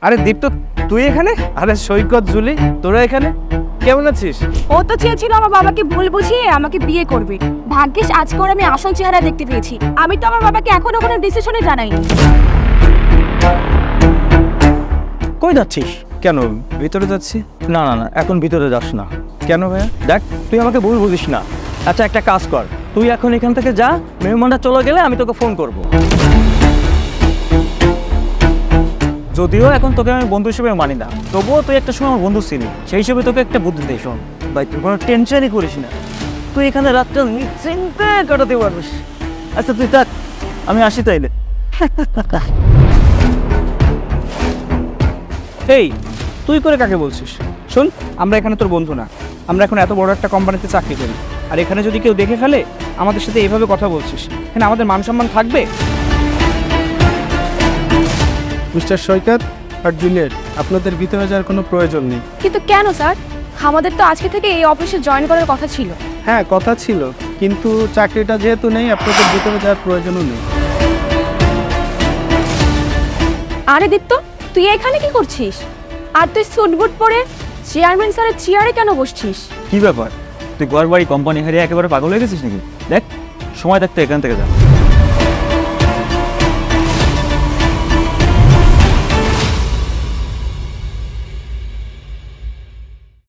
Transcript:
আরে দীপ্ত, তুই এখানে? আরে সৈকত, জুলি, তোরা এখানে? কেমন আছিস? ও তো চেয়েছিল আমার বাবাকে ভুল বুঝিয়ে আমাকে বিয়ে করবে। ভাগ্যিস আজকে ওর আমি আসল চেহারা দেখতে পেয়েছি। আমি তো আমার বাবাকে এখনো কোনো ডিসিশনে জানাইনি। কই যাচ্ছিস? কেন, ভিতরে যাচ্ছি। না না না, এখন ভিতরে যাস না। কেন ভাইয়া? দেখ, তুই আমাকে ভুল বুঝিস না। আচ্ছা, একটা কাজ কর, তুই এখন এখান থেকে যা, মেহমানটা চলে গেলে আমি তোকে ফোন করব। যদিও এখন তোকে আমি বন্ধু হিসেবে মানি না, তবুও তুই একটা সময় আমার বন্ধু ছিলি, সেই হিসেবে তোকে একটা বুদ্ধি দিই। শোন ভাই, তুই কোনো টেনশনই করিস না, তুই এখানে রাতটা নিশ্চিন্তে কাটাতে পারবিস। আচ্ছা তুই থাক, আমি আসি তাইলে। এই, তুই করে কাকে বলছিস? শোন, আমরা এখানে তোর বন্ধু না, আমরা এখন এত বড় একটা কোম্পানিতে চাকরি করি। আর এখানে যদি কেউ দেখে ফেলে আমাদের সাথে এইভাবে কথা বলছিস, এখানে আমাদের মান সম্মান থাকবে? মিস্টার সৈকত আর জুলিয়েট, আপনাদের ভিতরে যাওয়ার কোনো প্রয়োজন নেই। কিন্তু কেন স্যার? আমাদের তো আজকে থেকে এই অফিসে জয়েন করার কথা ছিল। হ্যাঁ, কথা ছিল, কিন্তু চাকরিটা যেহেতু নেই, আপনাদের ভিতরে যাওয়ার প্রয়োজনও নেই। আরে দীপ্ত, তুই এখানে কি করছিস? আর তুই স্যুট বুট পরে চেয়ারম্যান স্যারের চেয়ারে কেন বসছিস? কি ব্যাপার, তুই ঘর বাড়ি কোম্পানি হারিয়ে একেবারে পাগল হয়ে গেছিস নাকি? দেখ, সময় থাকতে এখান থেকে যা।